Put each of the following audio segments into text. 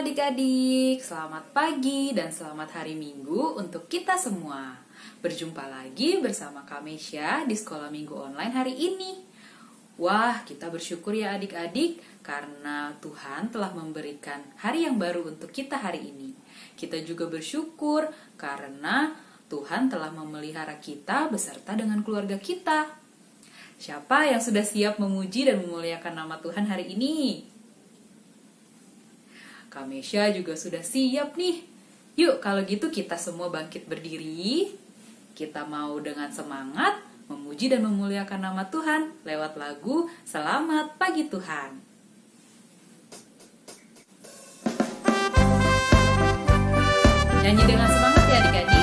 adik-adik, selamat pagi dan selamat hari Minggu untuk kita semua. Berjumpa lagi bersama Kamesha di Sekolah Minggu Online hari ini. Wah, kita bersyukur ya adik-adik karena Tuhan telah memberikan hari yang baru untuk kita hari ini. Kita juga bersyukur karena Tuhan telah memelihara kita beserta dengan keluarga kita. Siapa yang sudah siap memuji dan memuliakan nama Tuhan hari ini? Kamesha juga sudah siap nih. Yuk kalau gitu kita semua bangkit berdiri. Kita mau dengan semangat memuji dan memuliakan nama Tuhan lewat lagu Selamat Pagi Tuhan. Nyanyi dengan semangat ya adik-adik.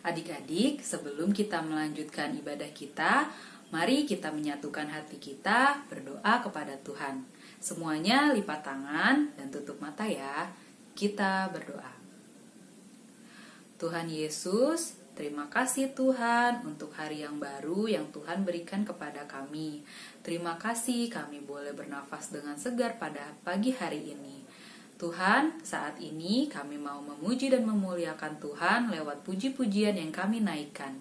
Adik-adik, sebelum kita melanjutkan ibadah kita, mari kita menyatukan hati kita berdoa kepada Tuhan. Semuanya lipat tangan dan tutup mata ya. Kita berdoa. Tuhan Yesus, terima kasih Tuhan untuk hari yang baru yang Tuhan berikan kepada kami. Terima kasih kami boleh bernafas dengan segar pada pagi hari ini. Tuhan, saat ini kami mau memuji dan memuliakan Tuhan lewat puji-pujian yang kami naikkan.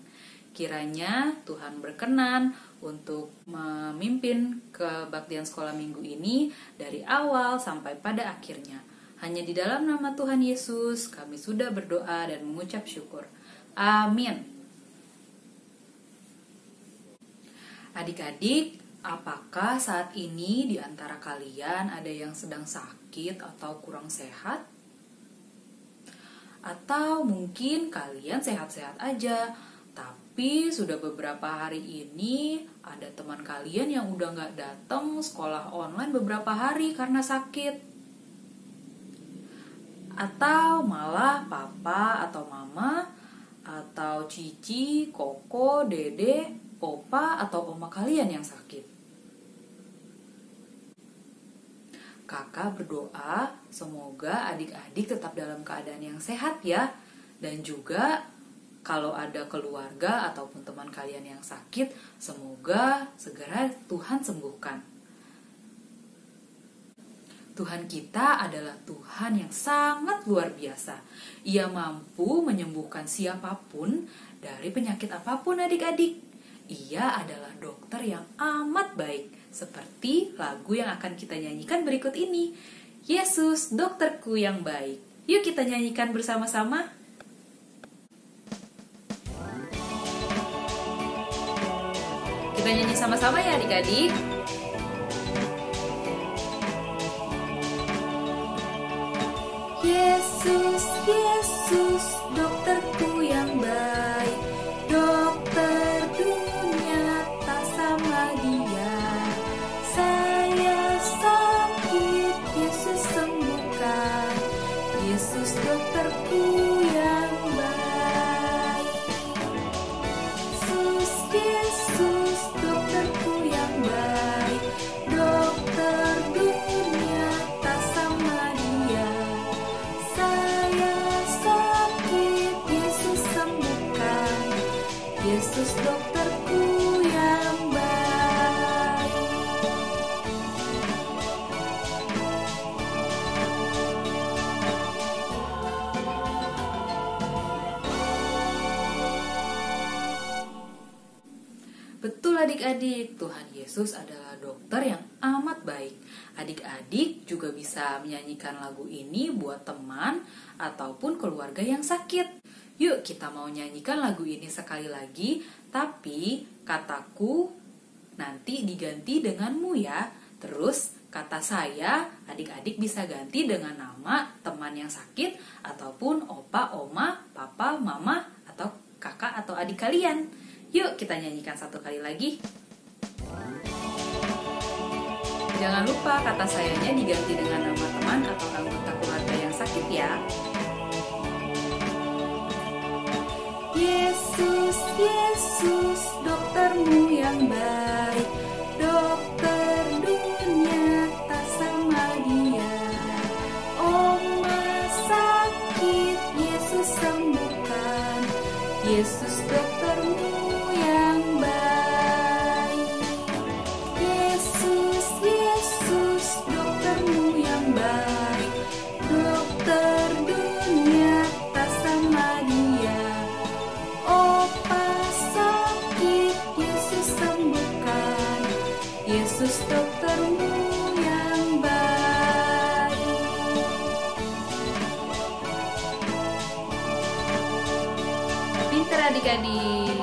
Kiranya Tuhan berkenan untuk memimpin kebaktian sekolah minggu ini dari awal sampai pada akhirnya. Hanya di dalam nama Tuhan Yesus kami sudah berdoa dan mengucap syukur. Amin. Adik-adik, apakah saat ini di antara kalian ada yang sedang sakit atau kurang sehat? Atau mungkin kalian sehat-sehat aja, tapi sudah beberapa hari ini ada teman kalian yang udah gak datang sekolah online beberapa hari karena sakit. Atau malah papa atau mama, atau cici, koko, dede, opa, atau oma kalian yang sakit. Kakak berdoa semoga adik-adik tetap dalam keadaan yang sehat ya. Dan juga kalau ada keluarga ataupun teman kalian yang sakit, semoga segera Tuhan sembuhkan. Tuhan kita adalah Tuhan yang sangat luar biasa. Ia mampu menyembuhkan siapapun dari penyakit apapun adik-adik. Ia adalah dokter yang amat baik, seperti lagu yang akan kita nyanyikan berikut ini. Yesus, dokterku yang baik. Yuk kita nyanyikan bersama-sama. Kita nyanyi sama-sama ya adik-adik. Yesus, Yesus, dokterku yang baik. Dokter dunia tak sama dia. Saya sakit, Yesus sembuhkan. Yesus dokterku yang baik. Yesus, Yesus, dokterku yang baik. Dokter dunia tak sama dia. Saya sakit, Yesus sembuhkan. Yesus dokterku yang baik. Betul adik-adik, Tuhan Yesus adalah dokter yang amat baik. Adik-adik juga bisa menyanyikan lagu ini buat teman ataupun keluarga yang sakit. Yuk kita mau nyanyikan lagu ini sekali lagi, tapi kataku nanti diganti denganmu ya. Terus kata saya, adik-adik bisa ganti dengan nama teman yang sakit ataupun opa, oma, papa, mama, atau kakak atau adik kalian. Yuk kita nyanyikan satu kali lagi. Jangan lupa kata sayanya diganti dengan nama teman atau anggota keluarga yang sakit ya. Yesus, Yesus, doktermu yang baik, dokter dunia tak sama dia. Oma sakit, Yesus sembuhkan, Yesus doktermu yang baik. Yesus, Yesus, doktermu yang baik, dokter dunia tak sama dia. Opa sakit, Yesus sembuhkan, Yesus doktermu yang baik. Pintar adik-adik.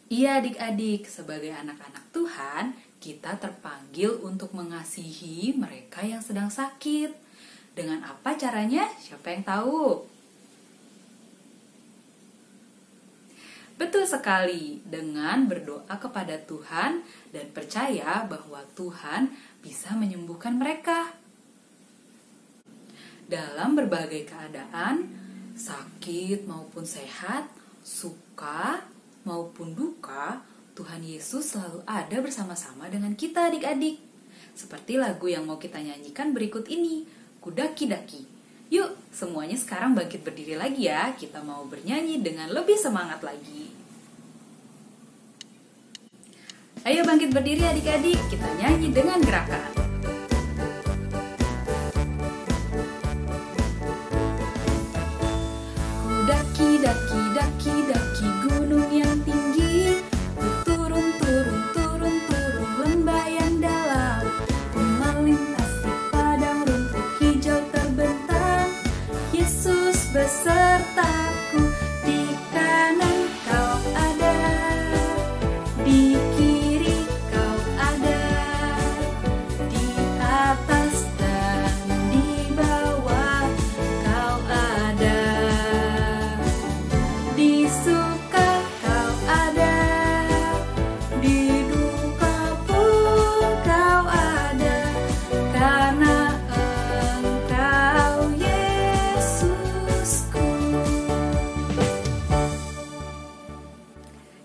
Iya adik-adik, sebagai anak-anak Tuhan, kita terpanggil untuk mengasihi mereka yang sedang sakit. Dengan apa caranya? Siapa yang tahu? Betul sekali, dengan berdoa kepada Tuhan dan percaya bahwa Tuhan bisa menyembuhkan mereka. Dalam berbagai keadaan, sakit maupun sehat, suka maupun duka, Tuhan Yesus selalu ada bersama-sama dengan kita adik-adik. Seperti lagu yang mau kita nyanyikan berikut ini, Kudaki-daki. Yuk, semuanya sekarang bangkit berdiri lagi ya. Kita mau bernyanyi dengan lebih semangat lagi. Ayo bangkit berdiri adik-adik, kita nyanyi dengan gerakan. Kudaki-daki, daki-daki gunung yang tinggi, ku turun, turun, turun, turun lembah yang dalam, ku melintasi padang rumput hijau terbentang. Yesus besertaku, di kanan kau ada, di kiri kau ada, di atas dan di bawah kau ada, di suka kau ada, di duka pun kau ada, karena Engkau Yesusku.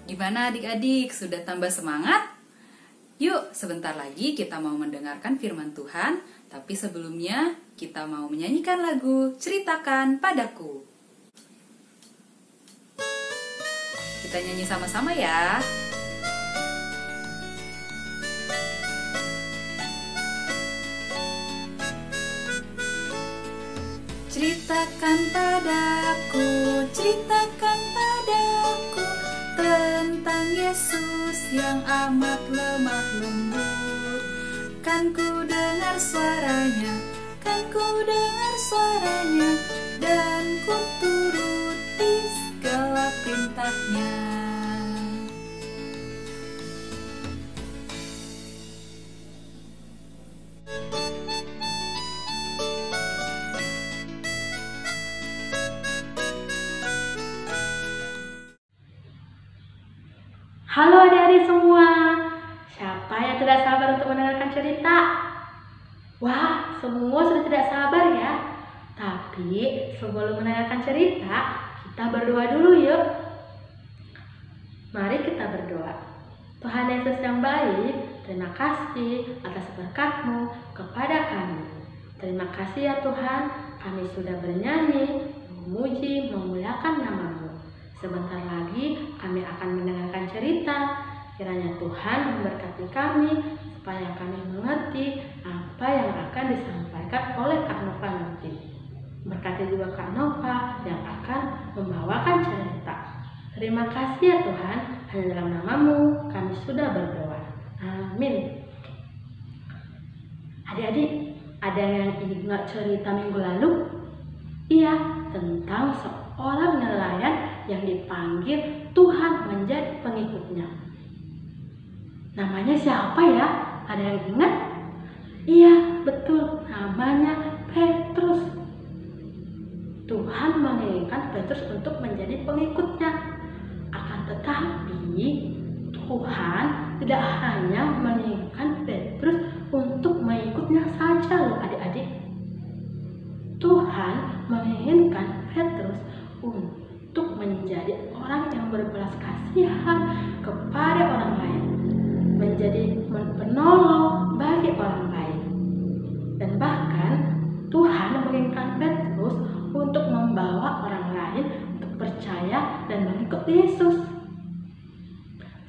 Gimana adik-adik, sudah tambah semangat? Yuk, sebentar lagi kita mau mendengarkan firman Tuhan, tapi sebelumnya kita mau menyanyikan lagu Ceritakan Padaku. Kita nyanyi sama-sama ya. Ceritakan padaku, ceritakan padaku tentang Yesus yang amat lemah lembut. Kan ku dengar suaranya, kan ku dengar suaranya, dan ku turuti segala perintahnya. Halo adik-adik semua, siapa yang tidak sabar untuk mendengarkan cerita? Wah, semua sudah tidak sabar ya. Tapi sebelum mendengarkan cerita, kita berdoa dulu yuk. Mari kita berdoa. Tuhan Yesus yang baik, terima kasih atas berkat-Mu kepada kami. Terima kasih ya Tuhan, kami sudah bernyanyi, memuji, memuliakan nama-Mu. Sebentar lagi kami akan mendengarkan cerita. Kiranya Tuhan memberkati kami supaya kami mengerti apa yang akan disampaikan oleh Kak Nova nanti. Berkati juga Kak Nova yang akan membawakan cerita. Terima kasih ya Tuhan, hanya dalam nama-Mu kami sudah berdoa. Amin. Adik-adik, ada yang ingat cerita minggu lalu? Iya, tentang seorang nelayan yang dipanggil Tuhan menjadi pengikutnya. Namanya siapa ya? Ada yang ingat? Iya, betul, namanya Petrus. Tuhan menginginkan Petrus untuk menjadi pengikutnya. Akan tetapi Tuhan tidak hanya menginginkan Petrus untuk mengikutnya saja loh adik-adik. Tuhan menginginkan Petrus untuk menjadi orang yang berbelas kasihan kepada orang lain, menjadi penolong bagi orang lain. Dan bahkan Tuhan menginginkan Petrus untuk membawa orang lain untuk percaya dan mengikut Yesus.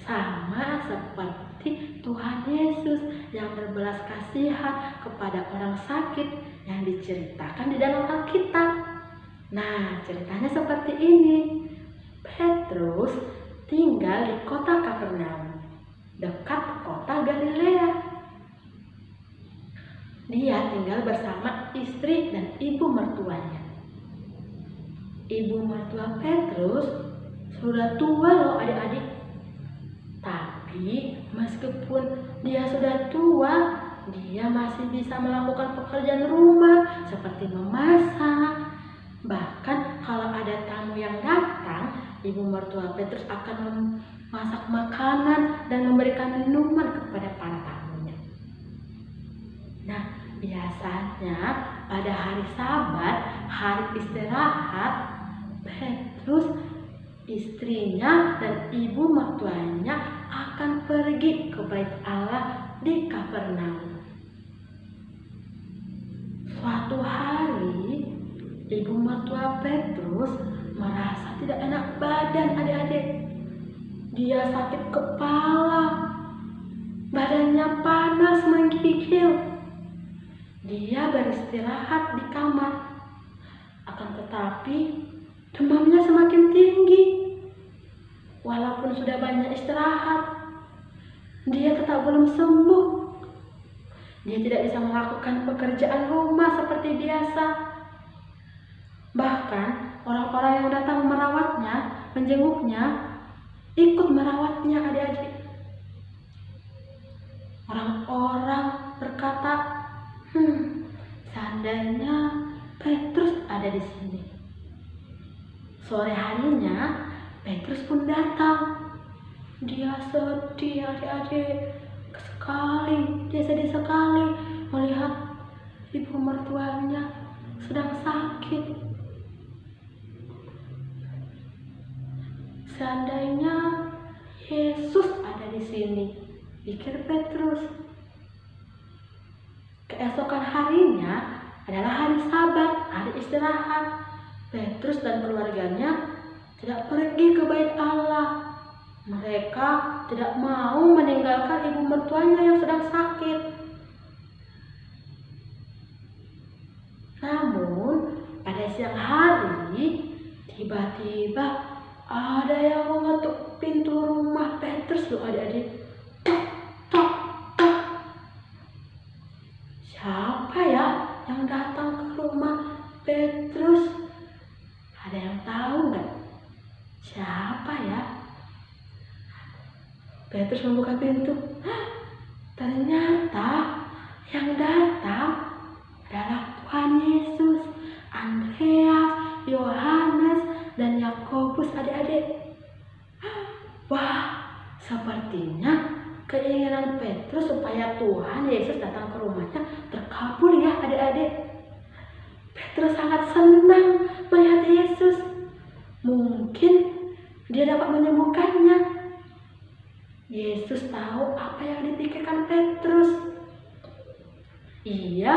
Sama seperti Tuhan Yesus yang berbelas kasihan kepada orang sakit yang diceritakan di dalam Alkitab. Nah, ceritanya seperti ini. Petrus tinggal di kota Kapernaum, dekat kota Galilea. Dia tinggal bersama istri dan ibu mertuanya. Ibu mertua Petrus sudah tua loh adik-adik. Tapi meskipun dia sudah tua, dia masih bisa melakukan pekerjaan rumah seperti memasak. Bahkan kalau ada tamu yang datang, ibu mertua Petrus akan memasak makanan dan memberikan minuman kepada para tamunya. Nah, biasanya pada hari Sabat, hari istirahat, Petrus, istrinya dan ibu mertuanya akan pergi ke bait Allah di Kapernaum. Suatu hari, ibu mertua Petrus merasa tidak enak badan adik-adik. Dia sakit kepala, badannya panas menggigil. Dia beristirahat di kamar. Akan tetapi demamnya semakin tinggi. Walaupun sudah banyak istirahat, dia tetap belum sembuh. Dia tidak bisa melakukan pekerjaan rumah seperti biasa. Bahkan orang-orang yang datang merawatnya, menjenguknya, ikut merawatnya adik-adik. Orang-orang berkata, seandainya Petrus ada di sini. Sore harinya, Petrus pun datang. Dia sedih adik-adik sekali. Dia sedih sekali melihat ibu mertuanya sedang sakit. Seandainya Yesus ada di sini, pikir Petrus. Keesokan harinya adalah hari Sabat, hari istirahat. Petrus dan keluarganya tidak pergi ke bait Allah. Mereka tidak mau meninggalkan ibu mertuanya yang sedang sakit. Namun pada siang hari, tiba-tiba ada yang mengetuk pintu rumah Petrus loh adik-adik. Tok, tok. Siapa ya yang datang ke rumah Petrus? Ada yang tahu nggak? Siapa ya? Petrus membuka pintu. Ternyata yang datang adalah Tuhan Yesus, Andreas, Yohanes, dan Yakobus adik-adik. Wah, sepertinya keinginan Petrus supaya Tuhan Yesus datang ke rumahnya terkabul ya adik-adik. Petrus sangat senang melihat Yesus. Mungkin dia dapat menyembuhkannya. Yesus tahu apa yang dipikirkan Petrus. Ia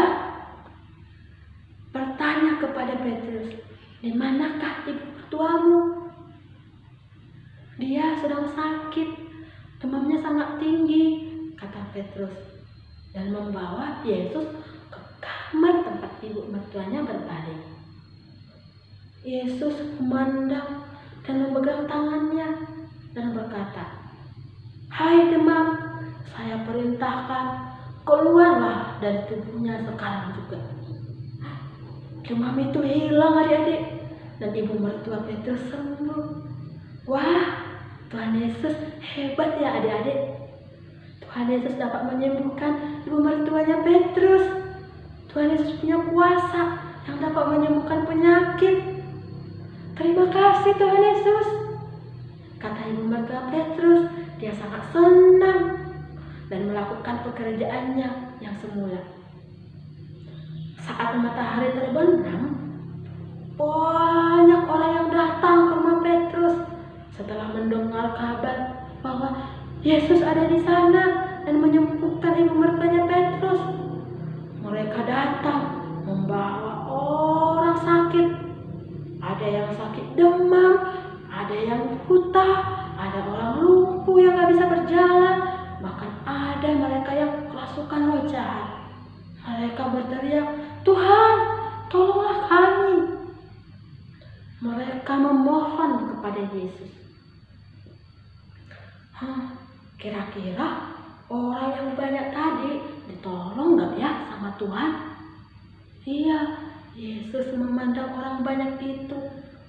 bertanya kepada Petrus, "Di manakah ibu mertuamu?" "Dia sedang sakit, demamnya sangat tinggi," kata Petrus, dan membawa Yesus ke kamar tempat ibu mertuanya berbaring. Yesus memandang dan memegang tangannya dan berkata, "Hai demam, saya perintahkan keluarlah dari tubuhnya sekarang juga." Demam itu hilang adik-adik, dan ibu mertua Petrus sembuh. Tuhan Yesus hebat ya adik-adik. Tuhan Yesus dapat menyembuhkan ibu mertuanya Petrus. Tuhan Yesus punya kuasa yang dapat menyembuhkan penyakit. Terima kasih Tuhan Yesus, kata ibu mertua Petrus. Dia sangat senang dan melakukan pekerjaannya yang semula. Saat matahari terbenam, banyak orang yang datang ke rumah Petrus setelah mendengar kabar bahwa Yesus ada di sana dan menyembuhkan ibu mertuanya Petrus. Mereka datang membawa orang sakit. Ada yang sakit demam, ada yang buta, ada orang lumpuh yang gak bisa berjalan, bahkan ada mereka yang kerasukan roh jahat. Mereka berteriak, "Tuhan, tolonglah kami." Mereka memohon kepada Yesus. Kira-kira orang yang banyak tadi ditolong gak ya sama Tuhan? Iya, Yesus memandang orang banyak itu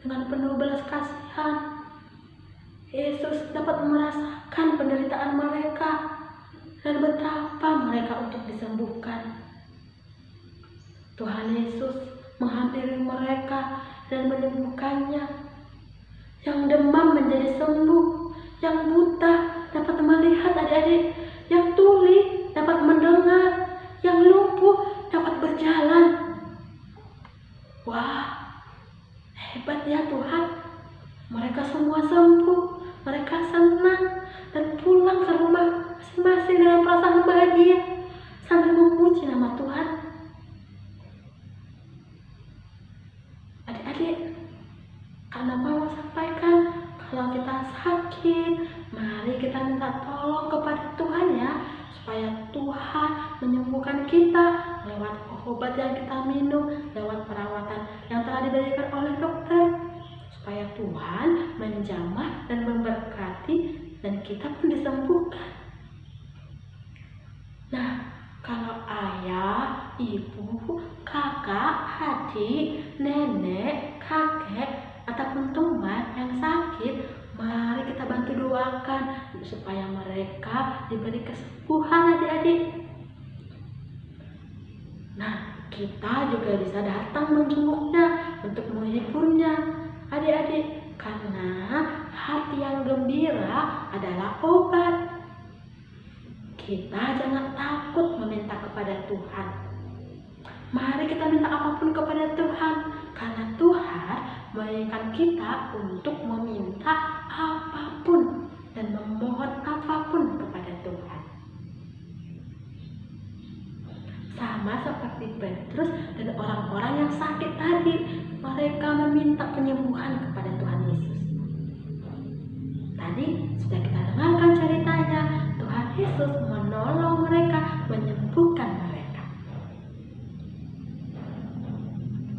dengan penuh belas kasihan. Yesus dapat merasakan penderitaan mereka dan betapa mereka untuk disembuhkan. Tuhan Yesus menghampiri mereka dan menyembuhkannya. Yang demam menjadi sembuh, yang buta dapat melihat adik-adik, yang tuli dapat mendengar, yang lumpuh dapat berjalan. Wah, hebat ya Tuhan. Mereka semua sembuh, mereka senang dan pulang ke rumah masing-masing dengan perasaan bahagia sambil memuji nama Tuhan. Adik-adik, karena mau sampaikan, kalau kita sakit, mari kita minta tolong kepada Tuhan ya, supaya Tuhan menyembuhkan kita lewat obat yang kita minum, lewat perawatan yang telah diberikan oleh dokter, supaya Tuhan menjamah dan memberkati dan kita pun disembuhkan. Nah, kalau ayah, ibu, kakak, adik, nenek, kakek, ataupun teman yang sakit, mari kita bantu doakan supaya mereka diberi kesembuhan adik-adik. Nah, kita juga bisa datang menjenguknya untuk menghiburnya adik-adik, karena hati yang gembira adalah obat. Kita jangan takut meminta kepada Tuhan. Mari kita minta apapun kepada Tuhan, karena Tuhan menginginkan kita untuk meminta apapun dan memohon apapun kepada Tuhan. Sama seperti Petrus dan orang-orang yang sakit tadi, mereka meminta penyembuhan kepada Tuhan Yesus. Tadi sudah kita dengarkan ceritanya, Tuhan Yesus menolong mereka, menyembuhkan mereka.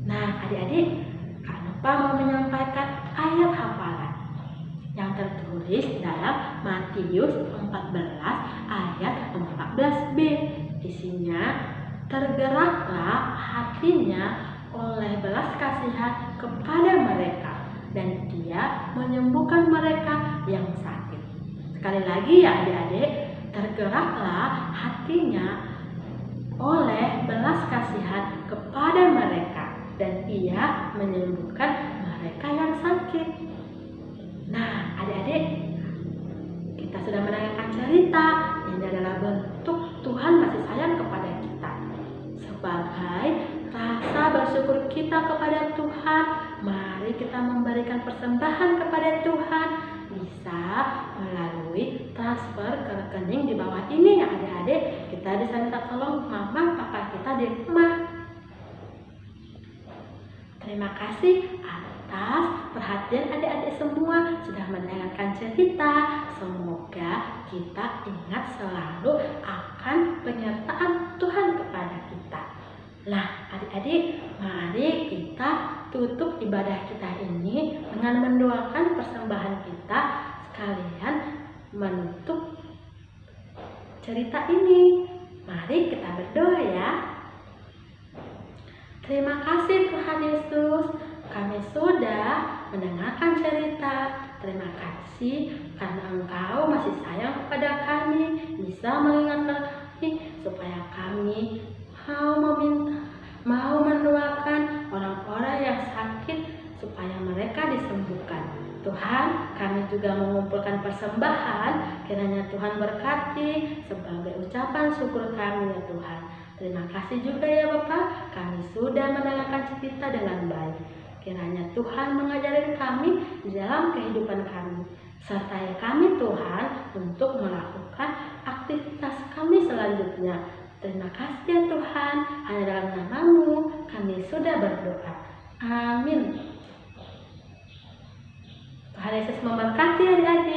Nah, adik-adik, Kak Nova mau menyampaikan ayat hafalan yang tertulis dalam Matius 14 ayat 14b. Isinya, tergeraklah hatinya oleh belas kasihan kepada mereka, dan Dia menyembuhkan mereka yang sakit. Sekali lagi ya adik-adik, tergeraklah hatinya oleh belas kasihan kepada mereka, dan Ia menyembuhkan mereka yang sakit. Nah, adik-adik, kita sudah mendengarkan cerita. Ini adalah bentuk Tuhan masih sayang kepada kita. Sebagai rasa bersyukur kita kepada Tuhan, mari kita memberikan persembahan kepada Tuhan, bisa melalui transfer ke rekening di bawah ini ya adik-adik. Kita bisa minta tolong mama papa kita di rumah. Terima kasih atas perhatian adik-adik semua sudah mendengarkan cerita. Semoga kita ingat selalu akan penyertaan Tuhan kepada kita. Nah, adik-adik, mari kita tutup ibadah kita ini dengan mendoakan persembahan kita sekalian menutup cerita ini. Mari kita berdoa ya. Terima kasih Tuhan Yesus, kami sudah mendengarkan cerita. terima kasih karena Engkau masih sayang kepada kami, bisa mengingatkan kami supaya kami mau mendoakan orang-orang yang sakit supaya mereka disembuhkan. Tuhan, kami juga mengumpulkan persembahan, kiranya Tuhan berkati sebagai ucapan syukur kami ya Tuhan. Terima kasih juga ya Bapak, kami sudah mendengarkan cerita dengan baik. Kiranya Tuhan mengajari kami di dalam kehidupan kami. Sertai kami Tuhan untuk melakukan aktivitas kami selanjutnya. Terima kasih ya Tuhan, hanya dalam nama-Mu kami sudah berdoa. Amin. Tuhan Yesus memberkati adik-adik.